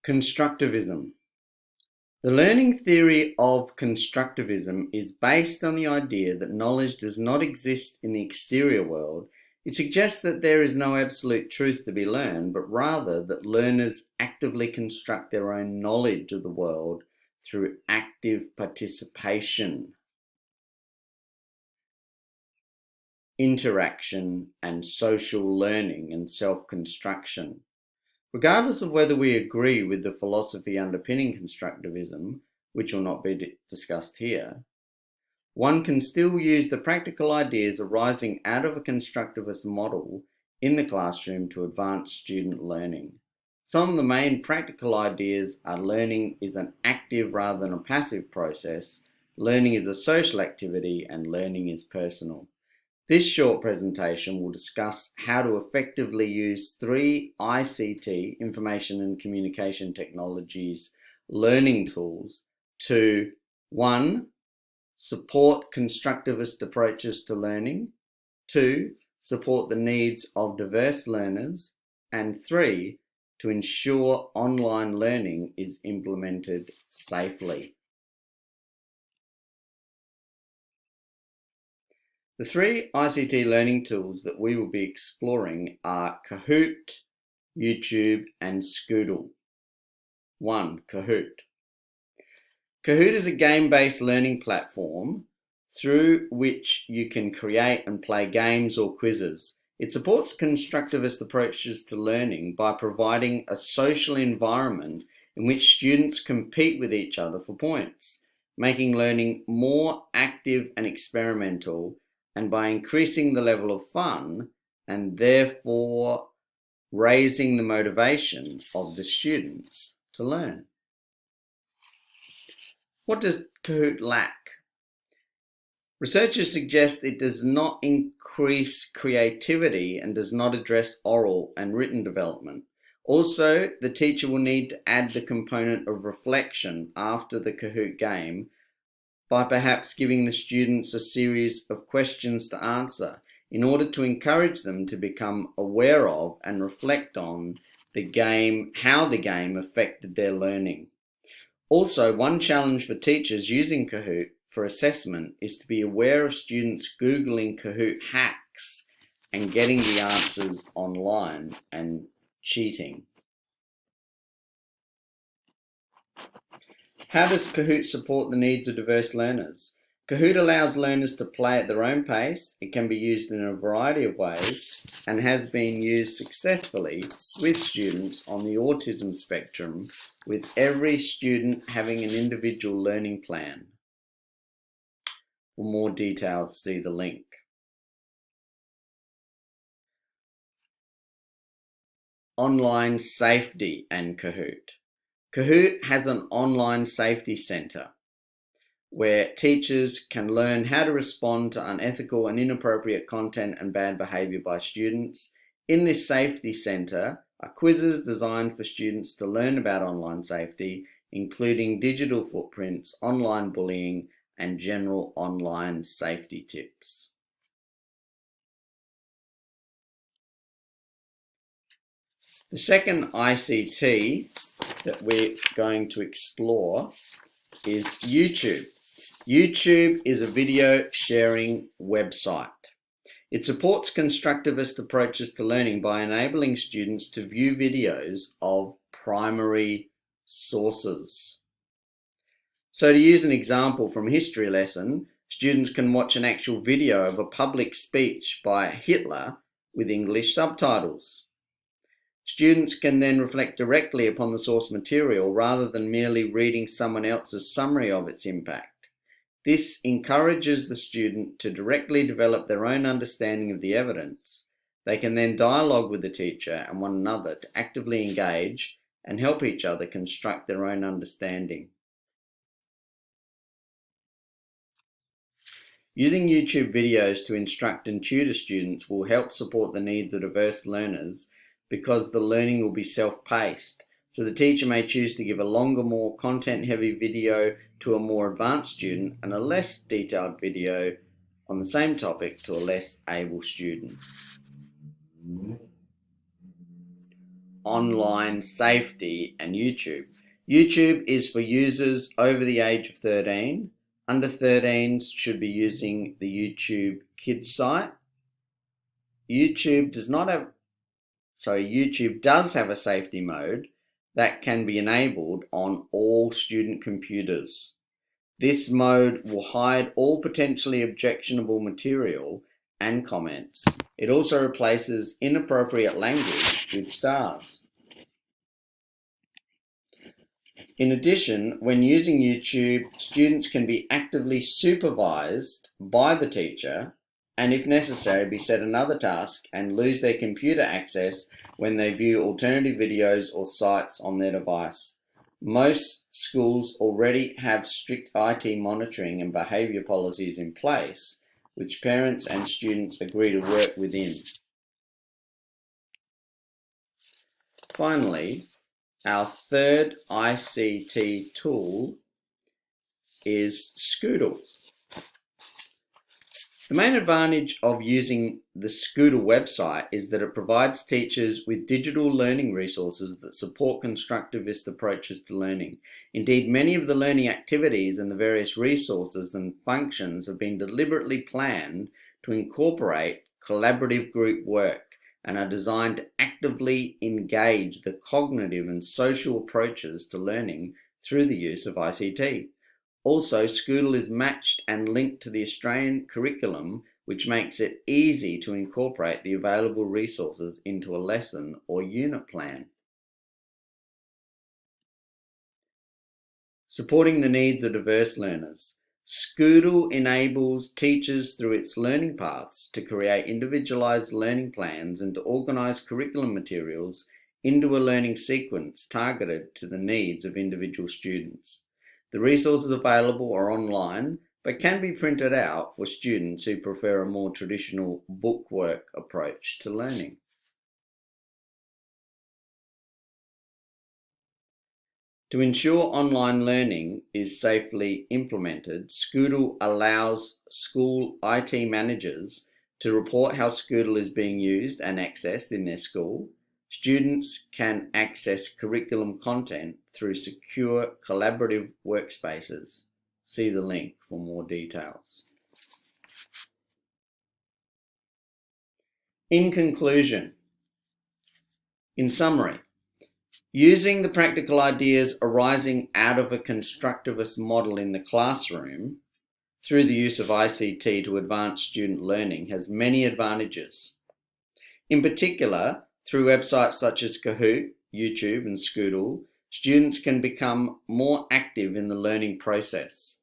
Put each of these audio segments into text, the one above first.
Constructivism. The learning theory of constructivism is based on the idea that knowledge does not exist in the exterior world. It suggests that there is no absolute truth to be learned, but rather that learners actively construct their own knowledge of the world through active participation, interaction, and social learning and self-construction. Regardless of whether we agree with the philosophy underpinning constructivism, which will not be discussed here, one can still use the practical ideas arising out of a constructivist model in the classroom to advance student learning. Some of the main practical ideas are: learning is an active rather than a passive process, learning is a social activity, and learning is personal. This short presentation will discuss how to effectively use 3 ICT, Information and Communication Technologies, learning tools to 1. Support constructivist approaches to learning, 2. Support the needs of diverse learners, and 3. To ensure online learning is implemented safely. The 3 ICT learning tools that we will be exploring are Kahoot, YouTube, and Scoodle. 1. Kahoot. Kahoot is a game-based learning platform through which you can create and play games or quizzes. It supports constructivist approaches to learning by providing a social environment in which students compete with each other for points, making learning more active and experimental, and by increasing the level of fun and therefore raising the motivation of the students to learn. What does Kahoot lack? Researchers suggest it does not increase creativity and does not address oral and written development. Also, the teacher will need to add the component of reflection after the Kahoot game by perhaps giving the students a series of questions to answer in order to encourage them to become aware of and reflect on the game, how the game affected their learning. Also, one challenge for teachers using Kahoot for assessment is to be aware of students Googling Kahoot hacks and getting the answers online and cheating. How does Kahoot support the needs of diverse learners? Kahoot allows learners to play at their own pace. It can be used in a variety of ways and has been used successfully with students on the autism spectrum, with every student having an individual learning plan. For more details, see the link. Online safety and Kahoot. Kahoot has an online safety center where teachers can learn how to respond to unethical and inappropriate content and bad behavior by students. In this safety center are quizzes designed for students to learn about online safety, including digital footprints, online bullying, and general online safety tips. The second ICT that we're going to explore is YouTube. YouTube is a video sharing website. It supports constructivist approaches to learning by enabling students to view videos of primary sources. So to use an example from a history lesson, students can watch an actual video of a public speech by Hitler with English subtitles. Students can then reflect directly upon the source material rather than merely reading someone else's summary of its impact. This encourages the student to directly develop their own understanding of the evidence. They can then dialogue with the teacher and one another to actively engage and help each other construct their own understanding. Using YouTube videos to instruct and tutor students will help support the needs of diverse learners because the learning will be self-paced. So the teacher may choose to give a longer, more content-heavy video to a more advanced student and a less detailed video on the same topic to a less able student. online safety and YouTube. YouTube is for users over the age of 13. Under 13s should be using the YouTube Kids site. YouTube does have a safety mode that can be enabled on all student computers. This mode will hide all potentially objectionable material and comments. It also replaces inappropriate language with stars. In addition, when using YouTube, students can be actively supervised by the teacher and, if necessary, be set another task and lose their computer access when they view alternative videos or sites on their device. Most schools already have strict IT monitoring and behaviour policies in place, which parents and students agree to work within. Finally, our third ICT tool is Scoodle. The main advantage of using the Scoodle website is that it provides teachers with digital learning resources that support constructivist approaches to learning. Indeed, many of the learning activities and the various resources and functions have been deliberately planned to incorporate collaborative group work and are designed to actively engage the cognitive and social approaches to learning through the use of ICT. Also, Scoodle is matched and linked to the Australian curriculum, which makes it easy to incorporate the available resources into a lesson or unit plan. Supporting the needs of diverse learners. Scoodle enables teachers through its learning paths to create individualised learning plans and to organise curriculum materials into a learning sequence targeted to the needs of individual students. The resources available are online, but can be printed out for students who prefer a more traditional bookwork approach to learning. To ensure online learning is safely implemented, Scoodle allows school IT managers to report how Scoodle is being used and accessed in their school. Students can access curriculum content through secure collaborative workspaces. See the link for more details. In conclusion, in summary, using the practical ideas arising out of a constructivist model in the classroom through the use of ICT to advance student learning has many advantages. In particular, through websites such as Kahoot, YouTube and Scoodle, students can become more active in the learning process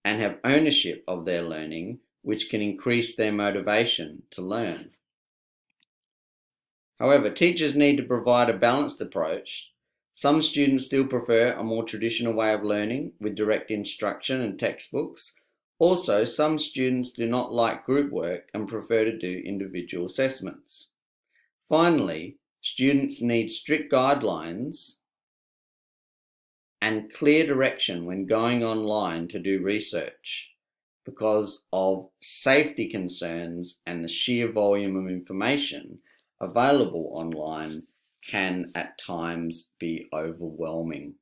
and have ownership of their learning, which can increase their motivation to learn. However, teachers need to provide a balanced approach. Some students still prefer a more traditional way of learning with direct instruction and textbooks. Also, some students do not like group work and prefer to do individual assessments. Finally, students need strict guidelines and clear direction when going online to do research because of safety concerns, and the sheer volume of information available online can at times be overwhelming.